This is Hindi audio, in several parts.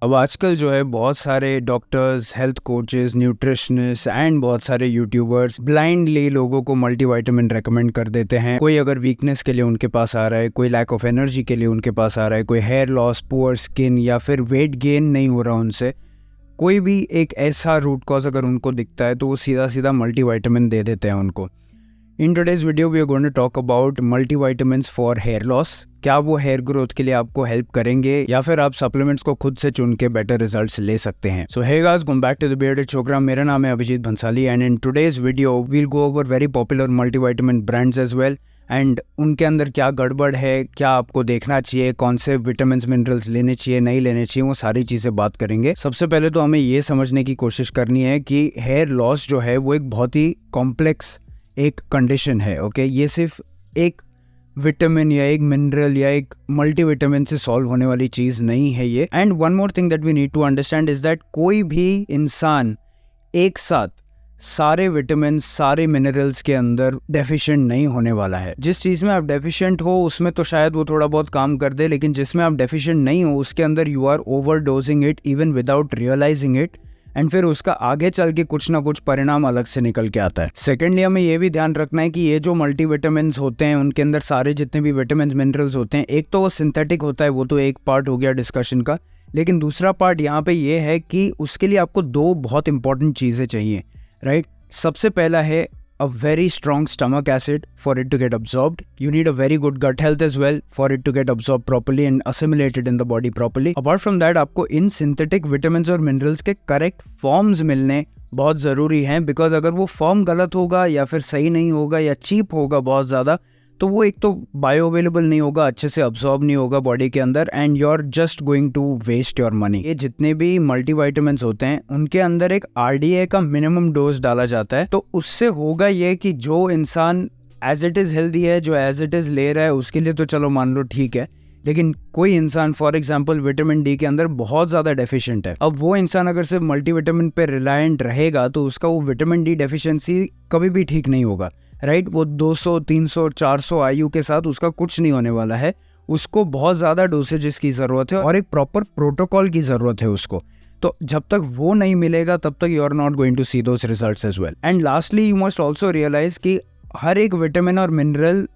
अब आजकल जो है बहुत सारे doctors, health coaches, nutritionist and बहुत सारे यूट्यूबर्स ब्लाइंडली लोगों को मल्टीविटामिन रेकमेंड कर देते हैं। कोई अगर वीकनेस के लिए उनके पास आ रहा है, कोई लैक ऑफ एनर्जी के लिए उनके पास आ रहा है, कोई हेयर लॉस, पुअर स्किन या फिर वेट गेन नहीं हो रहा उनसे, कोई भी एक ऐसा रूट कॉज अगर उनको दिखता है तो वो सीधा सीधा मल्टीविटामिन दे देते हैं उनको। In today's video we are going to talk about multivitamins for hair loss. क्या वो हेयर ग्रोथ के लिए आपको हेल्प करेंगे या फिर आप सप्लीमेंट्स को खुद से चुन के बेटर रिजल्ट्स ले सकते हैं। So hey guys, welcome back to the bearded Chhokra. मेरा नाम है Abhijit Bhansali and in today's video we'll go over very popular multivitamin brands as well and उनके अंदर क्या गड़बड़ है, क्या आपको देखना चाहिए, कौन से विटामिन मिनरल्स लेने चाहिए, नहीं लेने चाहिए, वो सारी चीज़ें बात करेंगे। सबसे पहले तो हमें ये समझने की कोशिश करनी है कि हेयर लॉस जो है वो एक बहुत ही कॉम्प्लेक्स एक कंडीशन है। ओके, ये सिर्फ एक विटामिन या एक मिनरल या एक मल्टीविटामिन से सॉल्व होने वाली चीज़ नहीं है ये। And one more thing that we need to understand is that कोई भी इंसान एक साथ सारे विटामिन, सारे मिनरल्स के अंदर डेफिशिएंट नहीं होने वाला है। जिस चीज़ में आप डेफिशिएंट हो उसमें तो शायद वो थोड़ा बहुत काम कर दे, लेकिन जिसमें आप डेफिशिएंट नहीं हो उसके अंदर you are overdosing it even without realising it and फिर उसका आगे चल के कुछ ना कुछ परिणाम अलग से निकल के आता है। सेकेंडली, हमें ये भी ध्यान रखना है कि ये जो मल्टीविटामिन होते हैं उनके अंदर सारे जितने भी विटामिन मिनरल्स होते हैं, एक तो वो सिंथेटिक होता है, वो तो एक पार्ट हो गया डिस्कशन का, लेकिन दूसरा पार्ट यहाँ पे ये है कि उसके लिए आपको दो बहुत इंपॉर्टेंट चीज़ें चाहिए, राइट। सबसे पहला है a very strong stomach acid for it to get absorbed. You need a very good gut health as well for it to get absorbed properly and assimilated in the body properly. Apart from that, आपको इन synthetic vitamins और minerals के correct forms मिलने बहुत ज़रूरी हैं, because अगर वो फॉर्म गलत होगा या फिर सही नहीं होगा या चीप होगा बहुत ज़्यादा, तो वो एक तो बायो अवेलेबल नहीं होगा, अच्छे से अब्सॉर्ब नहीं होगा बॉडी के अंदर and you are just going to waste your money. ये जितने भी मल्टीविटामिन्स होते हैं उनके अंदर एक आरडीए का मिनिमम डोज डाला जाता है। तो उससे होगा ये कि जो इंसान एज इट इज़ हेल्दी है, जो एज इट इज़ ले रहा है, उसके लिए तो चलो मान लो ठीक है, लेकिन कोई इंसान फॉर एग्जांपल विटामिन डी के अंदर बहुत ज़्यादा डेफिशिएंट है, अब वो इंसान अगर सिर्फ मल्टीविटामिन पे रिलायंट रहेगा तो उसका वो विटामिन डी डेफिशिएंसी कभी भी ठीक नहीं होगा, राइट। वो 200, 300, 400 आयु के साथ उसका कुछ नहीं होने वाला है। उसको बहुत ज़्यादा डोसेजेस की ज़रूरत है और एक प्रॉपर प्रोटोकॉल की ज़रूरत है उसको। तो जब तक वो नहीं मिलेगा तब तक you are not going to see those results as well. And lastly you must also realise कि हर एक विटामिन और मिनरल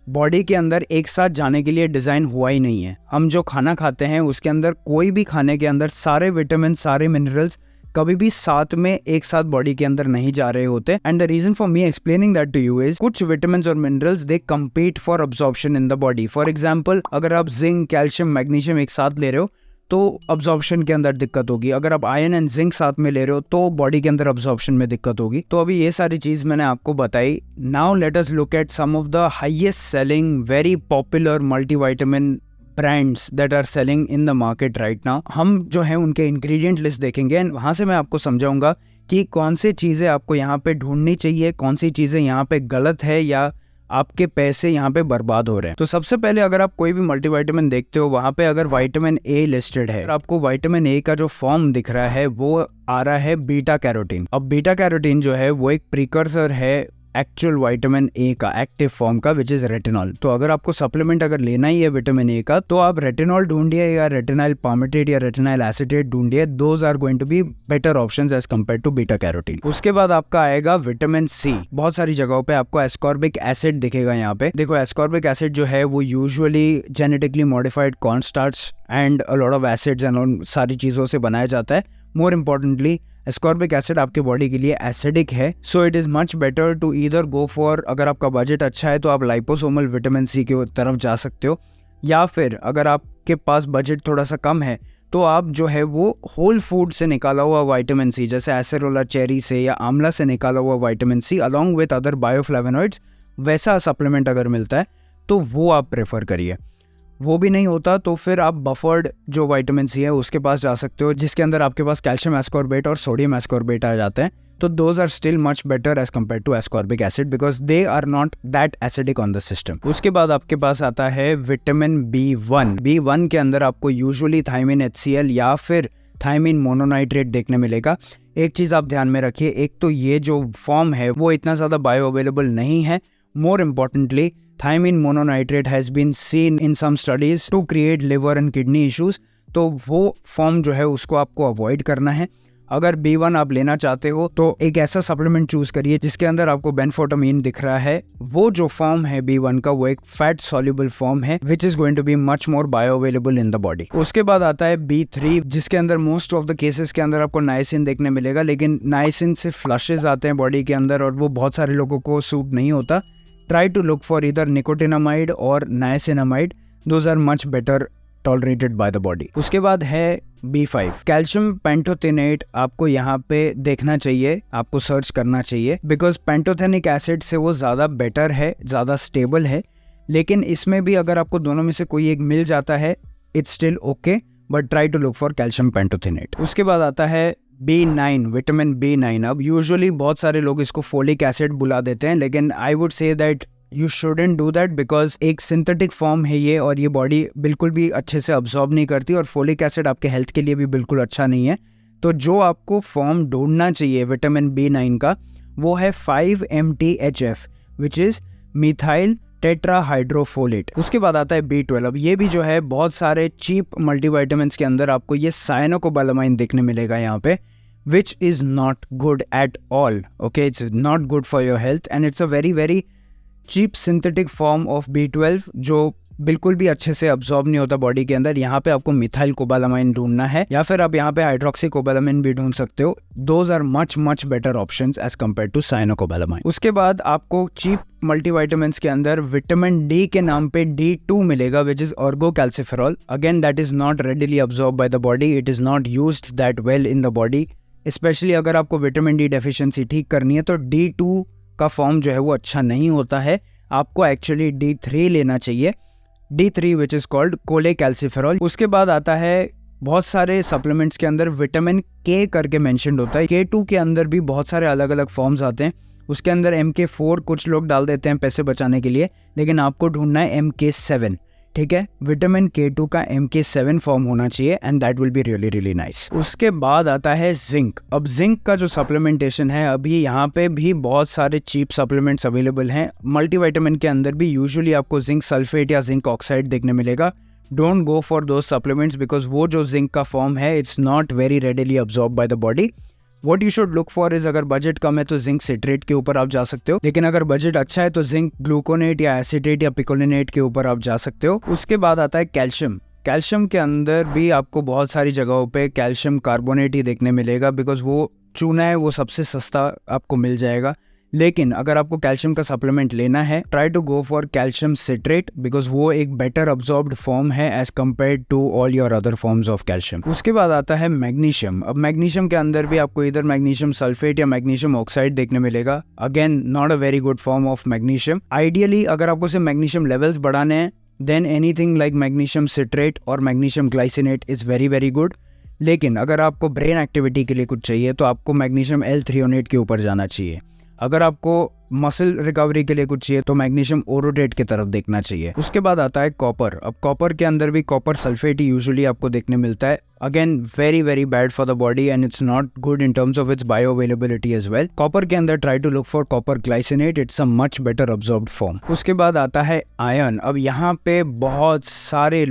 बॉडी के अंदर एक साथ जाने के लिए डिज़ाइन हुआ ही नहीं है। हम जो खाना खाते हैं उसके अंदर, कोई भी खाने के अंदर सारे विटामिन, सारे मिनरल्स कभी भी साथ में एक साथ बॉडी के अंदर नहीं जा रहे होते। And the reason for me explaining that to you is कुछ विटामिन और minerals they compete for absorption in the body. For example, अगर आप जिंक, कैल्शियम, मैग्नीशियम एक साथ ले रहे हो तो अब्जॉर्प्शन के अंदर दिक्कत होगी। अगर आप आयरन एंड जिंक साथ में ले रहे हो तो बॉडी के अंदर अब्जॉर्प्शन में दिक्कत होगी। तो अभी ये सारी चीज मैंने आपको बताई। Now let us look at some of the highest selling very popular multivitamin brands that are selling in the market right now. हम जो है उनके इंग्रेडिएंट लिस्ट देखेंगे एंड वहाँ से मैं आपको समझाऊंगा कि कौन सी चीज़ें आपको यहाँ पे ढूंढनी चाहिए, कौन सी चीज़ें यहाँ पे गलत है या आपके पैसे यहाँ पे बर्बाद हो रहे हैं। तो सबसे पहले अगर आप कोई भी मल्टीविटामिन देखते हो, वहाँ पे अगर विटामिन ए लिस्टेड है, आपको विटामिन ए का जो फॉर्म दिख रहा है वो आ रहा है बीटा कैरोटीन। अब बीटा कैरोटीन जो है वो एक प्रीकर्सर है एक्चुअल विटामिन ए का एक्टिव फॉर्म का, विच इज रेटिनॉल। तो अगर आपको सप्लीमेंट अगर लेना ही है विटामिन ए का तो आप रेटिनॉल ढूंढिए या रेटिनाइल पामेटेट या रेटिनाइल एसिटेट ढूंढिए। Those are going to be better options as compare to beta carotene. उसके बाद आपका आएगा विटामिन सी। बहुत सारी जगहों पे आपको एस्कॉर्बिक एसिड दिखेगा। यहाँ पे देखो, एस्कॉर्बिक एसिड जो है वो usually genetically modified corn starch and a lot of acids and सारी चीजों से बनाया जाता है। मोर इम्पोर्टेंटली, एस्कॉर्बिक एसिड आपके बॉडी के लिए एसिडिक है, so it is much better to either go for, अगर आपका बजट अच्छा है तो आप लाइपोसोमल विटामिन सी की तरफ जा सकते हो, या फिर अगर आपके पास बजट थोड़ा सा कम है तो आप जो है वो होल फूड से निकाला हुआ विटामिन सी, जैसे एसेरोला चेरी से या आंवला से निकाला हुआ vitamin C along with other bioflavonoids, वैसा सप्लीमेंट अगर मिलता है तो वो आप प्रेफर करिए। वो भी नहीं होता तो फिर आप बफर्ड जो विटामिन सी है उसके पास जा सकते हो, जिसके अंदर आपके पास कैल्शियम एस्कॉर्बेट और सोडियम एस्कॉर्बेट आ जाते हैं। तो those are still much better as compare to ascorbic acid because they are not that acidic on the system. उसके बाद आपके पास आता है विटामिन B1। B1 के अंदर आपको यूजुअली थायमिन HCl या फिर थायमिन मोनोनाइट्रेट देखने मिलेगा। एक चीज़ आप ध्यान में रखिए, एक तो ये जो फॉर्म है वो इतना ज़्यादा बायो अवेलेबल नहीं है। More importantly, thiamine mononitrate has been seen in some studies to create liver and kidney issues. तो वो फॉर्म जो है उसको आपको अवॉइड करना है। अगर B1 आप लेना चाहते हो तो एक ऐसा सप्लीमेंट चूज करिए जिसके अंदर आपको बेनफोटामीन दिख रहा है। वो जो फॉर्म है B1 का वो एक फैट सॉल्युबल फॉर्म है which is going to be much more bioavailable in the body. उसके बाद आता है B3 जिसके अंदर मोस्ट ऑफ द केसेस के अंदर आपको नाइसिन देखने मिलेगा, लेकिन नाइसिन से फ्लशेज आते हैं बॉडी के अंदर और वो बहुत सारे लोगों को सूट नहीं होता। ट्राई टू लुक फॉर इधर निकोटिनामाइड और niacinamide, those are much better tolerated by the body. उसके बाद है B5 कैल्शियम पेंटोथेनेट, आपको यहाँ पे देखना चाहिए, आपको सर्च करना चाहिए बिकॉज पेंटोथेनिक एसिड से वो ज़्यादा बेटर है, ज़्यादा स्टेबल है। लेकिन इसमें भी अगर आपको दोनों में से कोई एक मिल जाता है it's still okay, but try to look for calcium pantothenate. उसके बाद आता है B9 विटामिन B9। अब यूजुअली बहुत सारे लोग इसको फोलिक एसिड बुला देते हैं, लेकिन I would say that you shouldn't do that because एक सिंथेटिक फॉर्म है ये और ये बॉडी बिल्कुल भी अच्छे से अब्सॉर्ब नहीं करती और फोलिक एसिड आपके हेल्थ के लिए भी बिल्कुल अच्छा नहीं है। तो जो आपको फॉर्म ढूंढना चाहिए विटामिन B9 का वो है 5-MTHF which is methyl tetrahydrofolate. उसके बाद आता है B12। ये भी जो है बहुत सारे चीप मल्टीविटामिन्स के अंदर आपको ये साइनोकोबालामाइन देखने मिलेगा यहाँ पे, which is not good at all. Okay, it's not good for your health and it's a very very cheap synthetic form of B12 जो बिल्कुल भी अच्छे से अब्सॉर्ब नहीं होता बॉडी के अंदर। यहाँ पे आपको मिथाइल कोबालामाइन ढूंढना है या फिर आप यहाँ पे हाइड्रोक्सी कोबालामाइन भी ढूंढ सकते हो। Those are much better options as compare to cyanocobalamin. उसके बाद आपको चीप मल्टीविटामिन्स के अंदर विटामिन D के नाम पे D2 मिलेगा which is ergocalciferol. Again that is not readily absorb by the body, it is not used that well in the body. Specially अगर आपको विटामिन D डेफिशिएंसी ठीक करनी है तो D2 का फॉर्म जो है वो अच्छा नहीं होता है, आपको एक्चुअली D3 लेना चाहिए, D3 which is called cholecalciferol. उसके बाद आता है बहुत सारे सप्लीमेंट्स के अंदर विटामिन K करके मेंशन्ड होता है। K2 के अंदर भी बहुत सारे अलग अलग फॉर्म्स आते हैं। उसके अंदर MK4 कुछ लोग डाल देते हैं पैसे बचाने के लिए, लेकिन आपको ढूंढना है MK7। ठीक है, विटामिन K2 का MK7 फॉर्म होना चाहिए and that will be really really nice. उसके बाद आता है जिंक। अब जिंक का जो सप्लीमेंटेशन है अभी यहाँ पे भी बहुत सारे चीप सप्लीमेंट्स अवेलेबल हैं। मल्टीविटामिन के अंदर भी यूजुअली आपको जिंक सल्फेट या जिंक ऑक्साइड देखने मिलेगा। Don't go for those supplements because वो जो जिंक का फॉर्म है it's not very readily absorb by the body. What you should look for is अगर बजट कम है तो जिंक सिट्रेट के ऊपर आप जा सकते हो, लेकिन अगर बजट अच्छा है तो जिंक ग्लूकोनेट या एसिटेट या पिकोलिनेट के ऊपर आप जा सकते हो। उसके बाद आता है कैल्शियम। कैल्शियम के अंदर भी आपको बहुत सारी जगहों पे कैल्शियम कार्बोनेट ही देखने मिलेगा बिकॉज वो चूना है, वो सबसे सस्ता आपको मिल जाएगा। लेकिन अगर आपको कैल्शियम का सप्लीमेंट लेना है try to go for calcium citrate because वो एक बेटर अब्सॉर्ब्ड फॉर्म है as compare to all your other forms of calcium. उसके बाद आता है मैग्नीशियम। अब मैग्नीशियम के अंदर भी आपको इधर मैग्नीशियम सल्फेट या मैग्नीशियम ऑक्साइड देखने मिलेगा। Again not a very good form of magnesium. Ideally अगर आपको सिर्फ मैग्नीशियम लेवल्स बढ़ाने हैं then anything like magnesium citrate और magnesium glycinate is very very good. लेकिन अगर आपको ब्रेन एक्टिविटी के लिए कुछ चाहिए तो आपको मैग्नीशियम L-थ्रियोनेट के ऊपर जाना चाहिए। अगर आपको मसल रिकवरी के लिए कुछ चाहिए तो मैग्नीशियम ओरोटेट की तरफ देखना चाहिए। उसके बाद आता है कॉपर। अब कॉपर के अंदर भी कॉपर सल्फेट ही यूजुअली आपको देखने मिलता है। Again very very bad for the body and it's not good in terms of its bio availability as well. Copper के अंदर try to look for copper glycinate, it's a much better absorbed form. उसके बाद आता है आयरन। अब यहाँ पे बहुत सारे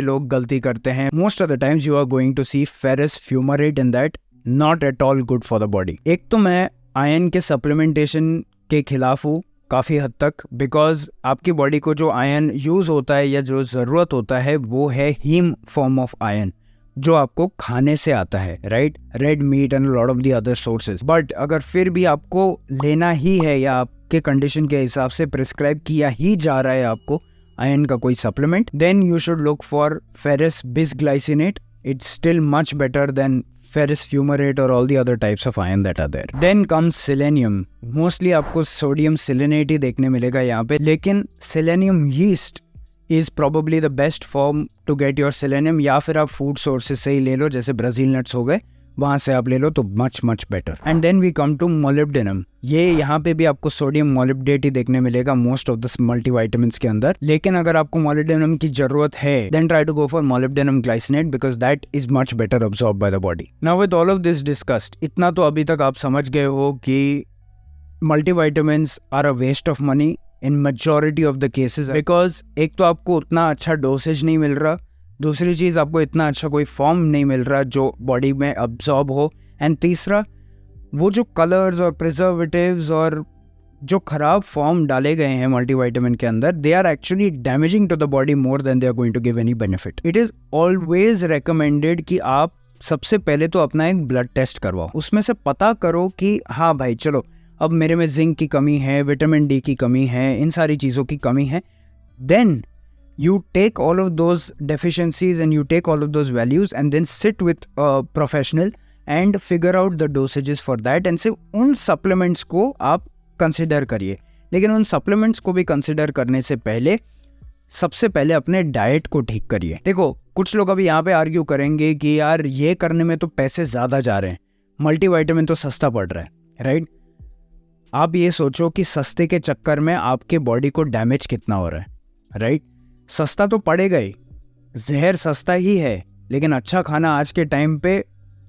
लोग गलती करते हैं। Most of the times you are going to see ferrous fumarate in that, not at all good for the body. एक तो मैं आयरन के सप्लीमेंटेशन के खिलाफ हूँ काफ़ी हद तक बिकॉज आपकी बॉडी को जो आयरन यूज़ होता है या जो ज़रूरत होता है वो है हीम फॉर्म ऑफ आयरन जो आपको खाने से आता है, right, red meat and lot of the other sources. But अगर फिर भी आपको लेना ही है या आपके कंडीशन के हिसाब से प्रिस्क्राइब किया ही जा रहा है आपको आयरन का कोई supplement, then you should look for ferrous bisglycinate. It's still much better than ferrous fumarate or all the other types of iron that are there. Then comes selenium. Mostly आपको sodium selenate ही देखने मिलेगा यहाँ पे, लेकिन selenium yeast is probably the best form to get your selenium। या फिर आप food sources से ही ले लो, जैसे Brazil nuts हो गए, वहाँ से आप ले लो तो much better. And then we come to molybdenum. ये यहाँ पे भी आपको सोडियम मोलिब्डेट ही देखने मिलेगा मोस्ट ऑफ द मल्टीविटामिन्स के अंदर। लेकिन अगर आपको मोलिब्डेनम की जरूरत है then try to go for molybdenum glycinate because that is much better absorb by the body. Now with all of this discussed, इतना तो अभी तक आप समझ गए हो कि multivitamins are a waste of money in majority of the cases because एक तो आपको उतना अच्छा डोसेज नहीं मिल रहा, दूसरी चीज़, आपको इतना अच्छा कोई फॉर्म नहीं मिल रहा जो बॉडी में अब्जॉर्ब हो, एंड तीसरा, वो जो कलर्स और प्रिजर्वेटिव्स और जो खराब फॉर्म डाले गए हैं मल्टीविटामिन के अंदर, they are actually damaging to the body more than they are going to give any benefit. It is always recommended कि आप सबसे पहले तो अपना एक ब्लड टेस्ट करवाओ, उसमें से पता करो कि हाँ भाई चलो अब मेरे में जिंक की कमी है, विटामिन डी की कमी है, इन सारी चीज़ों की कमी है। Then you take all of those deficiencies and you take all of those values and then sit with a professional and figure out the dosages for that and सिर्फ उन supplements को आप consider करिए। लेकिन उन supplements को भी consider करने से पहले सबसे पहले अपने डाइट को ठीक करिए। देखो, कुछ लोग अभी यहाँ पे आर्ग्यू करेंगे कि यार ये करने में तो पैसे ज़्यादा जा रहे हैं, मल्टीविटामिन तो सस्ता पड़ रहा है, राइट? आप ये सोचो कि सस्ते के चक्कर में आपके बॉडी को डैमेज कितना हो रहा है, राइट? सस्ता तो पड़ेगा ही, जहर सस्ता ही है, लेकिन अच्छा खाना आज के टाइम पे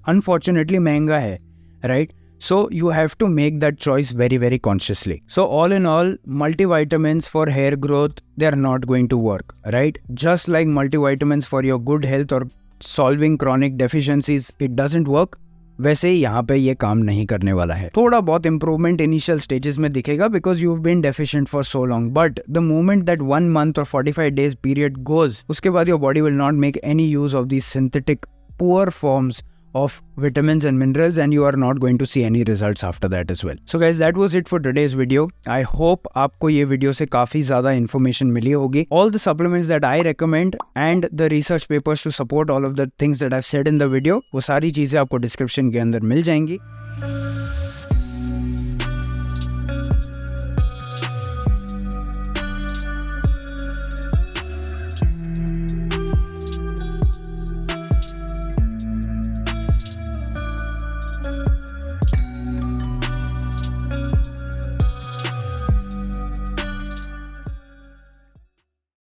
अनफॉर्चुनेटली महंगा है, right? So you have to make that choice very very consciously. So all in all, multivitamins for hair growth, they are not going to work, right? Just like multivitamins for your good health और solving chronic deficiencies, it doesn't work, वैसे ही यहाँ पे ये काम नहीं करने वाला है। थोड़ा बहुत इंप्रूवमेंट इनिशियल स्टेजेस में दिखेगा because you have been deficient for so long, but the moment that 1 month और 45 days पीरियड गोज, उसके बाद your body will not make any use of these synthetic poor forms of vitamins and minerals, and you are not going to see any results after that as well. So guys, that was it for today's video. I hope आपको ये वीडियो से काफ़ी ज़्यादा इन्फॉर्मेशन मिली होगी। All the supplements that I recommend and the research papers to support all of the things that I've said in the video, वो सारी चीज़ें आपको डिस्क्रिप्शन के अंदर मिल जाएंगी।